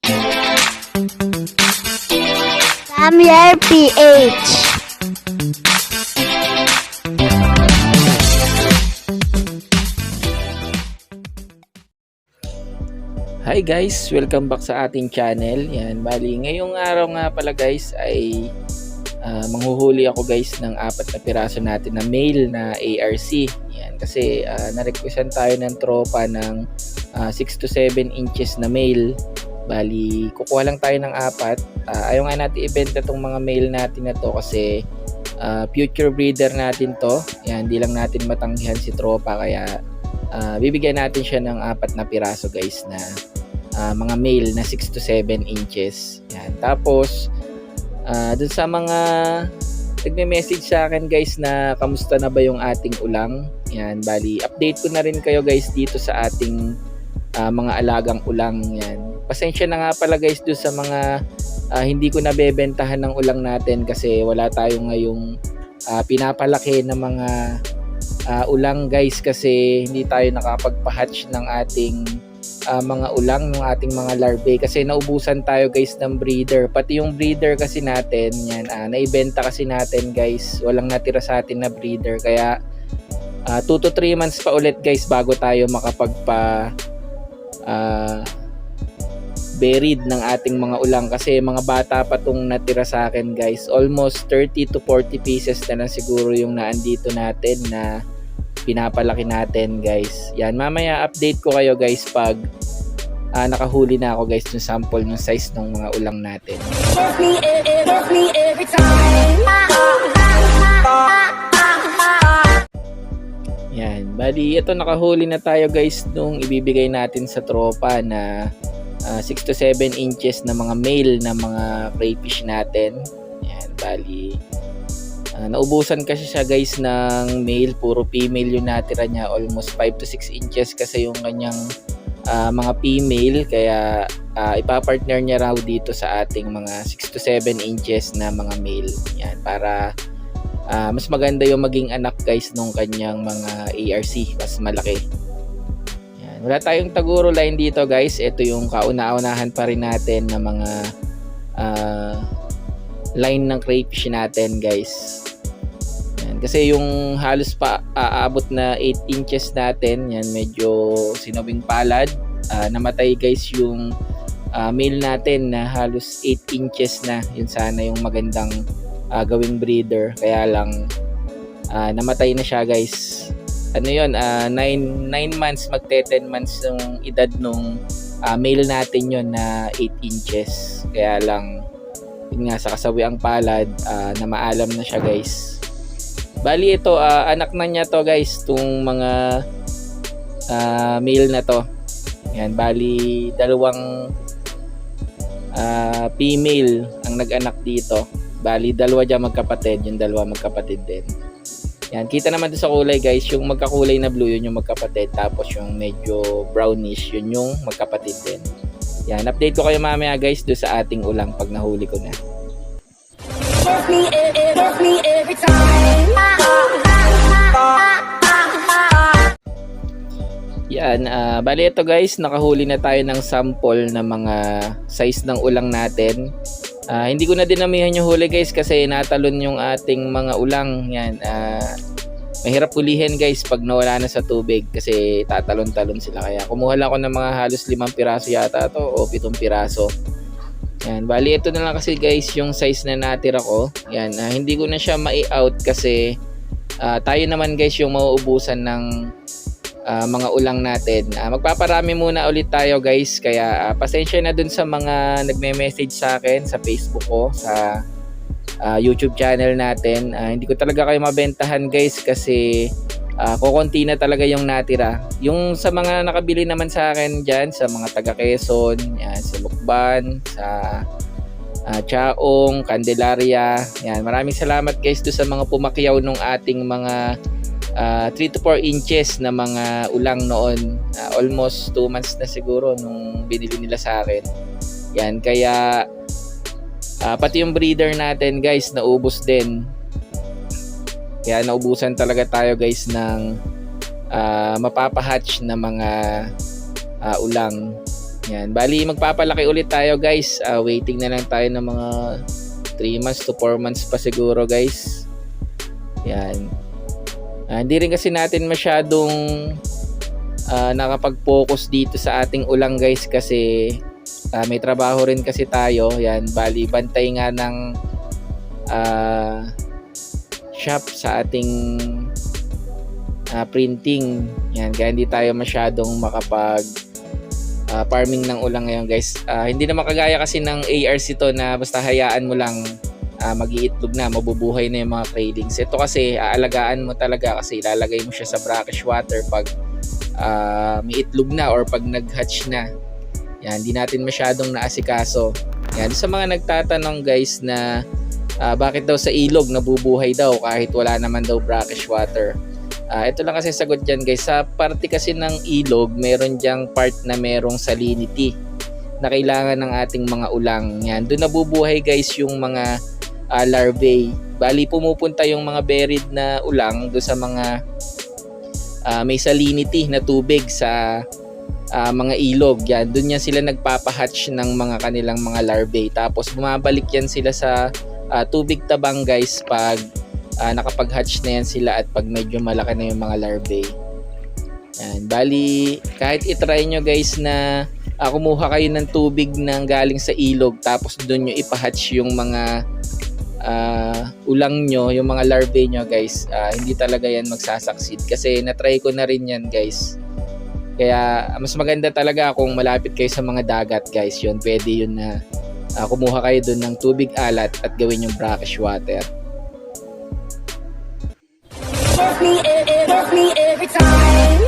Samuel PH. Hi guys! Welcome back sa ating channel. Yan, bali ngayong araw nga pala guys ay manghuhuli ako guys ng 4 na piraso natin na male na ARC. Yan, kasi na-requestan tayo ng tropa ng 6 to 7 inches na male. Bali kukuha lang tayo ng 4. Ayaw nga natin ibenta tong mga male natin na to kasi future breeder natin to. Yan, di lang natin matanggihan si tropa kaya bibigyan natin siya ng 4 na piraso guys na mga male na 6 to 7 inches. Yan. Tapos dun sa mga nagme-message sa akin guys na kamusta na ba yung ating ulang. Yan, bali update ko na rin kayo guys dito sa ating mga alagang ulang. Yan. Pasensya na nga pala guys dun sa mga hindi ko nabebentahan ng ulang natin kasi wala tayong ngayong pinapalaki ng mga ulang guys kasi hindi tayo nakapagpa-hatch ng ating mga ulang, ng ating mga larvae kasi naubusan tayo guys ng breeder. Pati yung breeder kasi natin, yan, naibenta kasi natin guys. Walang natira sa atin na breeder kaya 2 to 3 months pa ulit guys bago tayo makapagpa buried ng ating mga ulang kasi mga bata pa tong natira sa akin guys. Almost 30 to 40 pieces na lang siguro yung naandito natin na pinapalaki natin guys. Yan, mamaya update ko kayo guys pag nakahuli na ako guys ng sample ng size ng mga ulang natin. Yan, bali ito nakahuli na tayo guys nung ibibigay natin sa tropa na 6 to 7 inches na mga male na mga crayfish natin. Yan, bali naubusan kasi siya guys ng male, puro female yung natira niya, almost 5 to 6 inches kasi yung kanyang mga female kaya ipapartner niya raw dito sa ating mga 6 to 7 inches na mga male. Yan, para mas maganda yung maging anak guys nung kanyang mga ARC, mas malaki. Yan, wala tayong taguro line dito guys, ito yung kauna-unahan pa rin natin na mga line ng crayfish natin guys. Yan, kasi yung halos pa aabot na 8 inches natin, yan medyo sinubing palad. Namatay guys yung male natin na halos 8 inches na. Yun sana yung magandang gawing breeder, kaya lang namatay na siya guys. Ano yun, 9 months, magte 10 months yung edad nung male natin yun na 8 inches. Kaya lang yun nga, sa kasawiang palad na maalam na siya guys. Bali ito anak na niya to guys, itong mga male na to. Yan, bali dalawang female ang nag-anak dito. Bali dalawa dyan magkapatid, yung dalawa magkapatid din. Yan, kita naman doon sa kulay guys, yung magkakulay na blue yun yung magkapatid, tapos yung medyo brownish yun yung magkapatid din. Yan, update ko kayo mamaya guys doon sa ating ulang pag nahuli ko na. Yan, bali ito guys, nakahuli na tayo ng sample na mga size ng ulang natin. Hindi ko na dinamihan yung huli guys kasi natalon yung ating mga ulang. Yan, mahirap hulihin guys pag nawala na sa tubig kasi tatalon-talon sila. Kaya kumuha lang ako ng mga halos 5 piraso yata to o 7 piraso. Yan, bali ito na lang kasi guys yung size na natira ko. Yan, hindi ko na siya mai-out kasi tayo naman guys yung mauubusan ng mga ulang natin. Magpaparami muna ulit tayo guys, kaya pasensya na dun sa mga nagme-message sa akin sa Facebook ko, sa YouTube channel natin. Hindi ko talaga kayo mabentahan guys kasi kukunti na talaga yung natira. Yung sa mga nakabili naman sa akin dyan, sa mga taga Quezon, yan, sa Lukban, sa Chaong, Candelaria, yan, maraming salamat guys do sa mga pumakyaw nung ating mga 3 to 4 inches na mga ulang noon. Almost 2 months na siguro nung binili nila sa akin. Yan, kaya pati yung breeder natin guys naubos din. Kaya naubusan talaga tayo guys ng mapapahatch na mga ulang. Yan, bali magpapalaki ulit tayo guys. Waiting na lang tayo ng mga 3 months to 4 months pa siguro guys. Yan. Hindi rin kasi natin masyadong nakapag-focus dito sa ating ulang guys kasi may trabaho rin kasi tayo. Yan, bali bantay nga ng shop sa ating printing. Yan, kaya hindi tayo masyadong makapag farming ng ulang ngayon guys. Hindi naman kagaya kasi ng ARC to na basta hayaan mo lang mag-iitlog na, mabubuhay na yung mga cradlings. Ito kasi aalagaan mo talaga kasi ilalagay mo siya sa brackish water pag may itlog na or pag nag-hatch na. Yan, hindi natin masyadong naasikaso. Yan, sa mga nagtatanong guys na bakit daw sa ilog nabubuhay daw kahit wala naman daw brackish water. Ito lang kasi sagot dyan guys. Sa parte kasi ng ilog, meron dyang part na merong salinity na kailangan ng ating mga ulang. Yan, doon nabubuhay guys yung mga larvae. Bali pumupunta yung mga buried na ulang doon sa mga may salinity na tubig sa mga ilog. Yan, doon yan sila nagpapahatch ng mga kanilang mga larvae. Tapos bumabalik yan sila sa tubig tabang guys pag nakapag-hatch na yan sila at pag medyo malaki na yung mga larvae. Yan, bali kahit itry nyo guys na kumuha kayo ng tubig na galing sa ilog tapos doon nyo ipahatch yung mga ulang nyo, yung mga larvae nyo guys, hindi talaga yan magsasucceed kasi natry ko na rin yan guys. Kaya mas maganda talaga kung malapit kayo sa mga dagat guys. Yun, pwede yun na kumuha kayo doon ng tubig alat at gawin yung brackish water. Every time.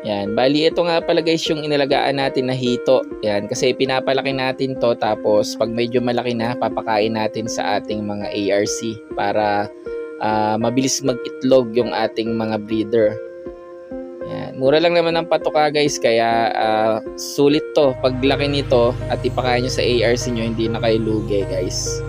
Yan, bali ito nga pala guys yung inalagaan natin na hito. Yan, kasi pinapalaki natin to tapos pag medyo malaki na papakain natin sa ating mga ARC para mabilis mag-itlog yung ating mga breeder. Yan, mura lang naman ang patoka guys kaya sulit to. Pag laki nito at ipakain nyo sa ARC nyo hindi na kayo lugi guys.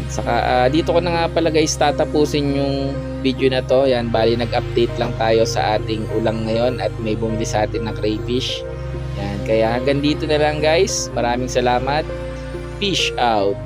Saka dito ko na nga pala guys tatapusin yung video na to. Yan, bali nag-update lang tayo sa ating ulang ngayon at may bumili sa atin ng crayfish. Yan, kaya hanggang dito na lang guys. Maraming salamat. Fish out.